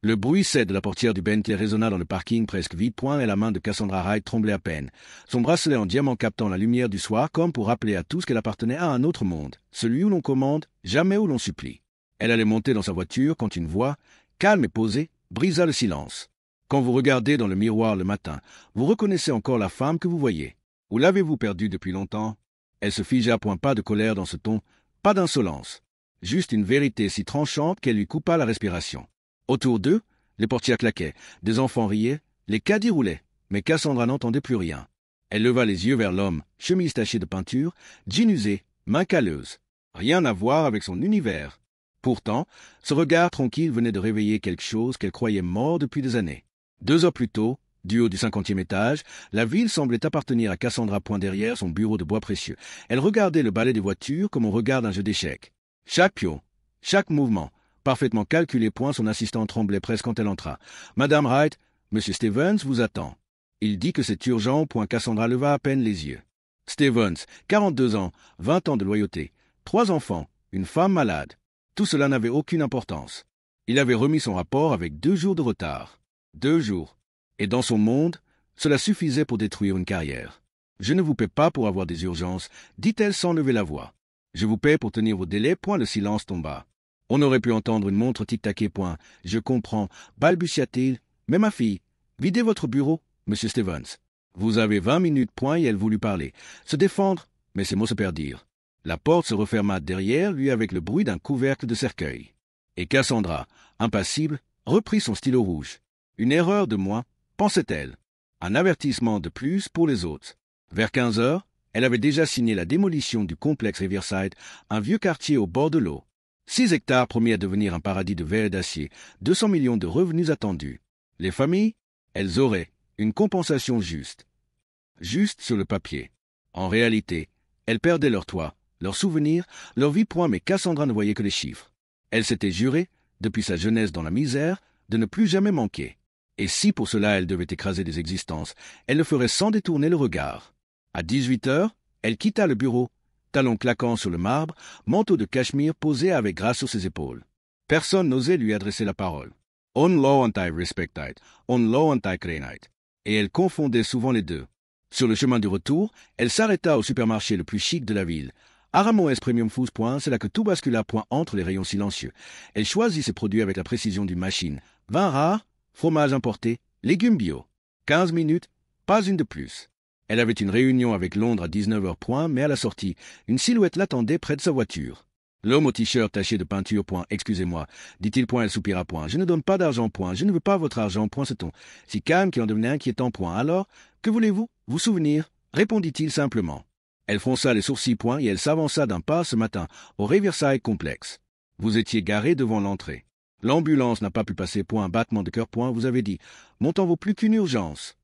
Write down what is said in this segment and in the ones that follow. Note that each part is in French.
Le bruit sec de la portière du Bentley résonna dans le parking presque vide. Et la main de Cassandra Wright tremblait à peine. Son bracelet en diamant captant la lumière du soir comme pour rappeler à tous qu'elle appartenait à un autre monde, celui où l'on commande, jamais où l'on supplie. Elle allait monter dans sa voiture quand une voix, calme et posée, brisa le silence. Quand vous regardez dans le miroir le matin, vous reconnaissez encore la femme que vous voyez. Ou l'avez-vous perdue depuis longtemps? Elle se figea, point pas de colère dans ce ton, pas d'insolence. Juste une vérité si tranchante qu'elle lui coupa la respiration. Autour d'eux, les portières claquaient, des enfants riaient, les caddies roulaient, mais Cassandra n'entendait plus rien. Elle leva les yeux vers l'homme, chemise tachée de peinture, jean usé, main calleuse. Rien à voir avec son univers. Pourtant, ce regard tranquille venait de réveiller quelque chose qu'elle croyait mort depuis des années. 2 heures plus tôt, du haut du 50e étage, la ville semblait appartenir à Cassandra. Point derrière son bureau de bois précieux. Elle regardait le balai des voitures comme on regarde un jeu d'échecs. Chaque pion, chaque mouvement, parfaitement calculé. Son assistant tremblait presque quand elle entra. « Madame Wright, Monsieur Stevens vous attend. Il dit que c'est urgent. » Cassandra leva à peine les yeux. Stevens, 42 ans, 20 ans de loyauté, 3 enfants, une femme malade. Tout cela n'avait aucune importance. Il avait remis son rapport avec 2 jours de retard. 2 jours. Et dans son monde, cela suffisait pour détruire une carrière. « Je ne vous paie pas pour avoir des urgences, dit-elle sans lever la voix. Je vous paie pour tenir vos délais. » Le silence tomba. On aurait pu entendre une montre tic-taquer. « Je comprends, balbutia-t-il. Mais ma fille, videz votre bureau, Monsieur Stevens. Vous avez 20 minutes. » Et elle voulut parler, se défendre, mais ses mots se perdirent. La porte se referma derrière lui avec le bruit d'un couvercle de cercueil. Et Cassandra, impassible, reprit son stylo rouge. Une erreur de moins, pensait-elle. Un avertissement de plus pour les autres. Vers 15 heures, elle avait déjà signé la démolition du complexe Riverside, un vieux quartier au bord de l'eau. 6 hectares promis à devenir un paradis de verre et d'acier, 200 millions de revenus attendus. Les familles, elles auraient une compensation juste. Juste sur le papier. En réalité, elles perdaient leur toit, leurs souvenirs, leur vie. Mais Cassandra ne voyait que les chiffres. Elle s'était jurée, depuis sa jeunesse dans la misère, de ne plus jamais manquer. Et si pour cela elle devait écraser des existences, elle le ferait sans détourner le regard. À 18 heures, elle quitta le bureau, talons claquants sur le marbre, manteau de cachemire posé avec grâce sur ses épaules. Personne n'osait lui adresser la parole. On law anti-respectite, on law anti-crenite. Et elle confondait souvent les deux. Sur le chemin du retour, elle s'arrêta au supermarché le plus chic de la ville. Aramoes Premium Foods. C'est là que tout bascula. Entre les rayons silencieux. Elle choisit ses produits avec la précision d'une machine. Vin rare, fromage importé, légumes bio. 15 minutes, pas une de plus. Elle avait une réunion avec Londres à 19 heures. Mais à la sortie, une silhouette l'attendait près de sa voiture. L'homme au t-shirt taché de peinture. Excusez-moi, dit-il. Elle soupira. Je ne donne pas d'argent. Je ne veux pas votre argent. Ce ton si calme qui en devenait inquiétant. Alors, que voulez-vous? Vous souvenir? Répondit-il simplement. Elle fronça les sourcils. Et elle s'avança d'un pas ce matin au Riverside Complex. Vous étiez garé devant l'entrée. L'ambulance n'a pas pu passer. Battement de cœur. Vous avez dit. Mon temps vaut plus qu'une urgence.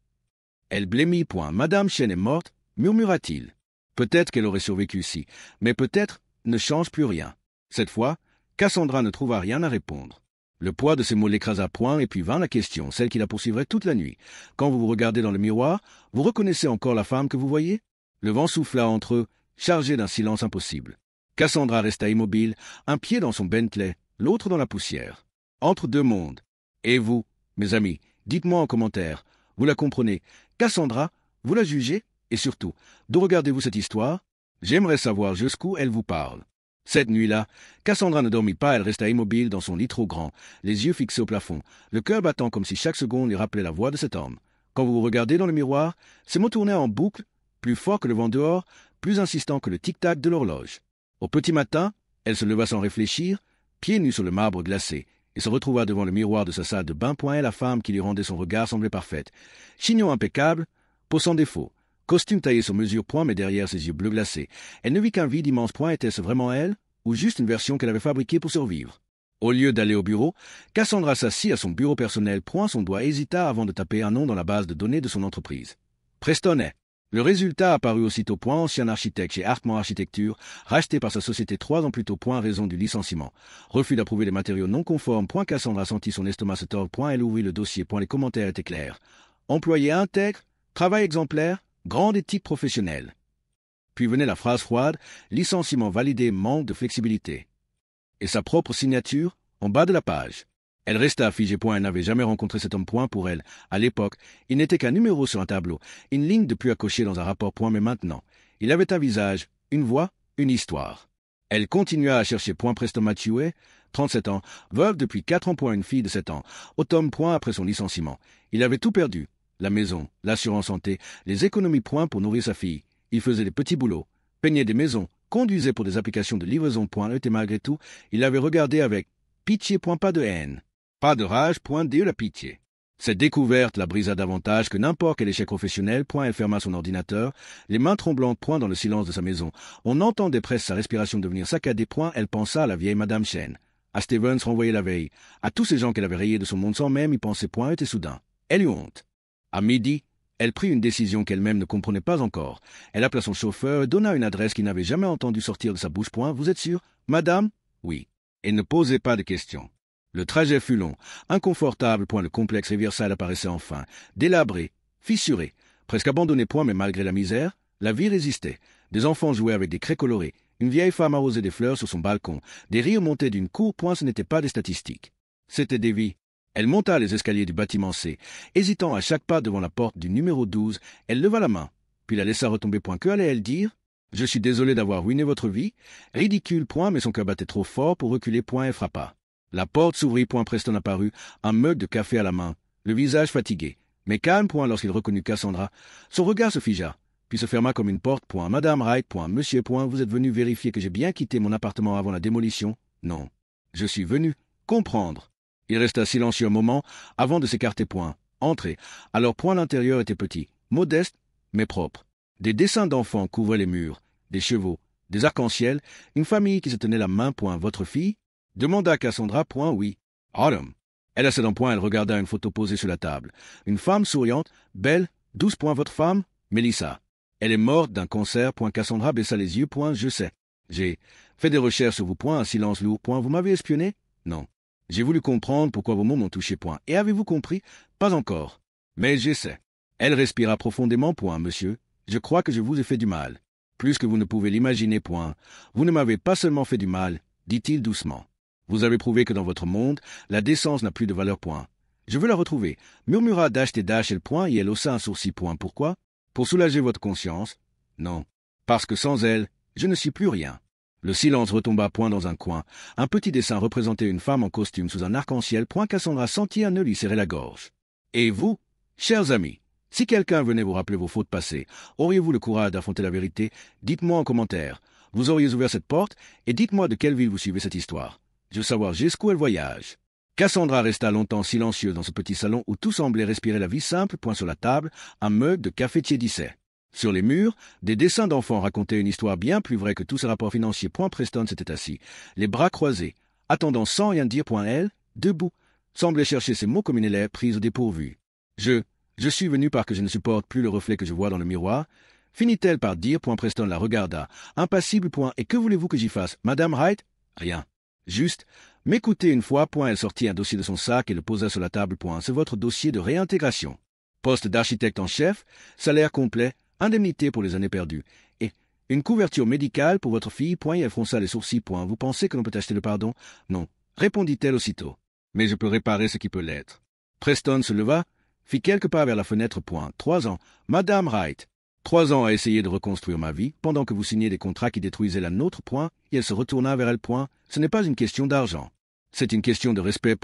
Elle blêmit. Madame Chen est morte, murmura-t-il. Peut-être qu'elle aurait survécu si, mais peut-être ne change plus rien. Cette fois, Cassandra ne trouva rien à répondre. Le poids de ses mots l'écrasa. Et puis vint la question, celle qui la poursuivrait toute la nuit. Quand vous vous regardez dans le miroir, vous reconnaissez encore la femme que vous voyez? Le vent souffla entre eux, chargé d'un silence impossible. Cassandra resta immobile, un pied dans son Bentley, l'autre dans la poussière. Entre 2 mondes. Et vous, mes amis, dites-moi en commentaire, vous la comprenez? Cassandra, vous la jugez? Et surtout, d'où regardez-vous cette histoire? J'aimerais savoir jusqu'où elle vous parle. Cette nuit-là, Cassandra ne dormit pas. Elle resta immobile dans son lit trop grand, les yeux fixés au plafond, le cœur battant comme si chaque seconde lui rappelait la voix de cet homme. Quand vous vous regardez dans le miroir, ces mots tournaient en boucle, plus fort que le vent dehors, plus insistant que le tic-tac de l'horloge. Au petit matin, elle se leva sans réfléchir, pieds nus sur le marbre glacé, et se retrouva devant le miroir de sa salle de bain. Et la femme qui lui rendait son regard semblait parfaite. Chignon impeccable, peau sans défaut, costume taillé sur mesure. Mais derrière ses yeux bleus glacés, elle ne vit qu'un vide immense. Était-ce vraiment elle, ou juste une version qu'elle avait fabriquée pour survivre? Au lieu d'aller au bureau, Cassandra s'assit à son bureau personnel. Son doigt hésita avant de taper un nom dans la base de données de son entreprise. Prestonnet. Le résultat apparut aussitôt. Ancien architecte chez Hartmann Architecture, racheté par sa société 3 ans plus tôt. Raison du licenciement. Refus d'approuver les matériaux non conformes. Cassandra sentit son estomac se tordre. Elle ouvrit le dossier. Les commentaires étaient clairs. Employé intègre, travail exemplaire, grande éthique professionnelle. Puis venait la phrase froide, licenciement validé, manque de flexibilité. Et sa propre signature, en bas de la page. Elle resta figée. Elle n'avait jamais rencontré cet homme. Pour elle, à l'époque, il n'était qu'un numéro sur un tableau, une ligne de plus à cocher dans un rapport. Mais maintenant, il avait un visage, une voix, une histoire. Elle continua à chercher. Preston Mathieu, 37 ans, veuve depuis 4 ans. Une fille de 7 ans, automne. Après son licenciement, il avait tout perdu. La maison, l'assurance santé, les économies. Pour nourrir sa fille. Il faisait des petits boulots, peignait des maisons, conduisait pour des applications de livraison. Et malgré tout, il l'avait regardé avec pitié. Pas de haine. Pas de rage. Dieu la pitié. Cette découverte la brisa davantage que n'importe quel échec professionnel. Elle ferma son ordinateur, les mains tremblantes. Dans le silence de sa maison, on entendait presque sa respiration devenir saccadée. Elle pensa à la vieille Madame Chen, à Stevens renvoyé la veille, à tous ces gens qu'elle avait rayés de son monde sans même y penser. Et soudain, elle eut honte. À midi, elle prit une décision qu'elle-même ne comprenait pas encore. Elle appela son chauffeur et donna une adresse qu'il n'avait jamais entendu sortir de sa bouche. Vous êtes sûre, madame? Oui. Et ne posez pas de questions. Le trajet fut long, inconfortable. Le complexe Riverside apparaissait enfin, délabré, fissuré, presque abandonné. Mais malgré la misère, la vie résistait. Des enfants jouaient avec des craies colorées, une vieille femme arrosait des fleurs sur son balcon, des rires montaient d'une cour. Ce n'était pas des statistiques. C'était des vies. Elle monta les escaliers du bâtiment C. Hésitant à chaque pas devant la porte du numéro 12, elle leva la main, puis la laissa retomber. Que allait-elle dire? Je suis désolé d'avoir ruiné votre vie. Ridicule. Mais son cœur battait trop fort pour reculer. Et frappa. La porte s'ouvrit. Preston apparut, un mug de café à la main, le visage fatigué, mais calme. Lorsqu'il reconnut Cassandra, son regard se figea, puis se ferma comme une porte. Madame Wright. Monsieur. Vous êtes venu vérifier que j'ai bien quitté mon appartement avant la démolition? Non. Je suis venu comprendre. Il resta silencieux un moment avant de s'écarter. Entrer. Alors. L'intérieur était petit, modeste, mais propre. Des dessins d'enfants couvraient les murs, des chevaux, des arcs-en-ciel, une famille qui se tenait la main. Votre fille? Demanda Cassandra. Oui. Autumn. Elle a ses dents. Elle regarda une photo posée sur la table. Une femme souriante, belle, douce. Votre femme? Melissa. Elle est morte d'un cancer. Cassandra baissa les yeux. Je sais. J'ai fait des recherches sur vous. Un silence lourd. Vous m'avez espionné? Non. J'ai voulu comprendre pourquoi vos mots m'ont touché. Et avez-vous compris? Pas encore. Mais j'essaie. Elle respira profondément. Monsieur, je crois que je vous ai fait du mal. Plus que vous ne pouvez l'imaginer. Vous ne m'avez pas seulement fait du mal, dit-il doucement. Vous avez prouvé que dans votre monde, la décence n'a plus de valeur. Je veux la retrouver, murmura Dash. Et elle haussa un sourcil. Pourquoi? Pour soulager votre conscience? Non. Parce que sans elle, je ne suis plus rien. Le silence retomba. Dans un coin, un petit dessin représentait une femme en costume sous un arc-en-ciel. Cassandra sentit un nœud lui serrer la gorge. Et vous, chers amis, si quelqu'un venait vous rappeler vos fautes passées, auriez-vous le courage d'affronter la vérité? Dites-moi en commentaire. Vous auriez ouvert cette porte et dites-moi de quelle ville vous suivez cette histoire. Je veux savoir jusqu'où elle voyage. Cassandra resta longtemps silencieuse dans ce petit salon où tout semblait respirer la vie simple. Sur la table, un mug de café tiédissait. Sur les murs, des dessins d'enfants racontaient une histoire bien plus vraie que tous ces rapports financiers. Preston s'était assis, les bras croisés, attendant sans rien dire. Elle, debout, semblait chercher ses mots comme une élève prise au dépourvu. Je suis venu parce que je ne supporte plus le reflet que je vois dans le miroir. Finit-elle par dire. Preston la regarda, impassible. Et que voulez-vous que j'y fasse, Madame Wright? Rien. Juste, m'écoutez une fois. Elle sortit un dossier de son sac et le posa sur la table. C'est votre dossier de réintégration. Poste d'architecte en chef, salaire complet, indemnité pour les années perdues, et une couverture médicale pour votre fille. Et elle fronça les sourcils. Vous pensez que l'on peut acheter le pardon? Non, répondit-elle aussitôt. Mais je peux réparer ce qui peut l'être. Preston se leva, fit quelques pas vers la fenêtre. 3 ans, Madame Wright. 3 ans à essayer de reconstruire ma vie, pendant que vous signez des contrats qui détruisaient la nôtre. Et elle se retourna vers elle. Ce n'est pas une question d'argent. C'est une question de respect.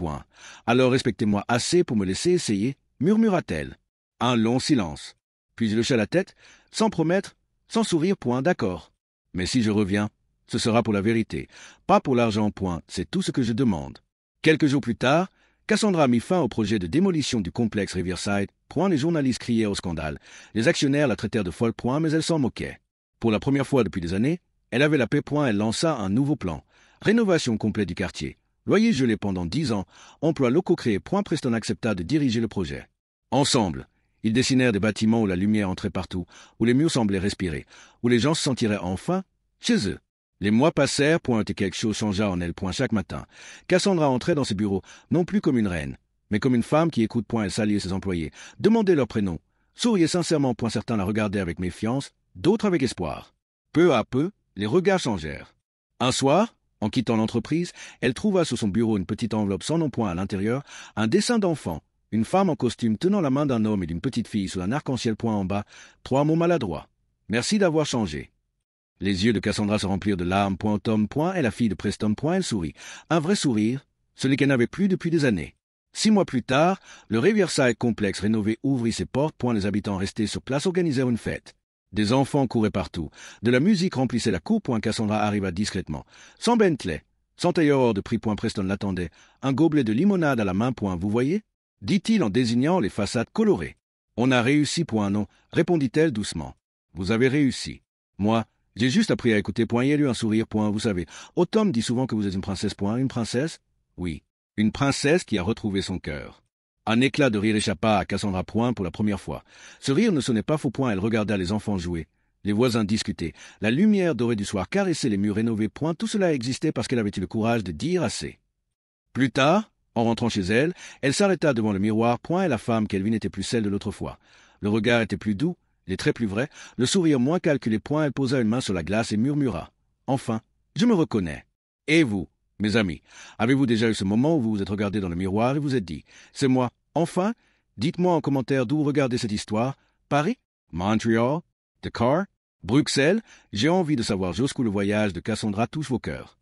Alors respectez-moi assez pour me laisser essayer, murmura-t-elle. Un long silence. Puis il hocha la tête, sans promettre, sans sourire. D'accord. Mais si je reviens, ce sera pour la vérité, pas pour l'argent. C'est tout ce que je demande. Quelques jours plus tard, Cassandra mit fin au projet de démolition du complexe Riverside. Les journalistes criaient au scandale. Les actionnaires la traitèrent de folle. Mais elle s'en moquait. Pour la première fois depuis des années, elle avait la paix. Elle lança un nouveau plan. Rénovation complète du quartier. Loyer gelé pendant 10 ans. Emplois locaux créés. Preston accepta de diriger le projet. Ensemble, ils dessinèrent des bâtiments où la lumière entrait partout, où les murs semblaient respirer, où les gens se sentiraient enfin chez eux. Les mois passèrent. Et quelque chose changea en elle. Chaque matin, Cassandra entrait dans ses bureaux, non plus comme une reine, mais comme une femme qui écoute. Elle saluait ses employés, demandait leur prénom, souriait sincèrement. Certains la regardaient avec méfiance, d'autres avec espoir. Peu à peu, les regards changèrent. Un soir, En quittant l'entreprise, elle trouva sur son bureau une petite enveloppe sans nom-point à l'intérieur, un dessin d'enfant, une femme en costume tenant la main d'un homme et d'une petite fille sous un arc-en-ciel point en bas, 3 mots maladroits. Merci d'avoir changé. Les yeux de Cassandra se remplirent de larmes. Tom. Et la fille de Preston. Elle sourit. Un vrai sourire, celui qu'elle n'avait plus depuis des années. 6 mois plus tard, le Riverside Complex rénové ouvrit ses portes. Les habitants restés sur place organisèrent une fête. Des enfants couraient partout. De la musique remplissait la cour. Cassandra arriva discrètement. Sans Bentley, sans tailleur hors de prix. Preston l'attendait. Un gobelet de limonade à la main. Vous voyez, dit-il en désignant les façades colorées. On a réussi. Non, répondit-elle doucement. Vous avez réussi. Moi, j'ai juste appris à écouter. Il y a eu un sourire. Vous savez, Tom dit souvent que vous êtes une princesse. Une princesse? Oui, une princesse qui a retrouvé son cœur. Un éclat de rire échappa à Cassandra pour la première fois. Ce rire ne sonnait pas faux. Elle regarda les enfants jouer. Les voisins discutaient. La lumière dorée du soir caressait les murs rénovés. Tout cela existait parce qu'elle avait eu le courage de dire assez. Plus tard, en rentrant chez elle, elle s'arrêta devant le miroir. Et la femme qu'elle vit n'était plus celle de l'autre fois. Le regard était plus doux, les traits plus vrais, le sourire moins calculé. Elle posa une main sur la glace et murmura. Enfin, je me reconnais. Et vous, mes amis, avez-vous déjà eu ce moment où vous vous êtes regardé dans le miroir et vous êtes dit « C'est moi, enfin ?» Dites-moi en commentaire d'où vous regardez cette histoire. Paris? Montréal? Dakar? Bruxelles? J'ai envie de savoir jusqu'où le voyage de Cassandra touche vos cœurs.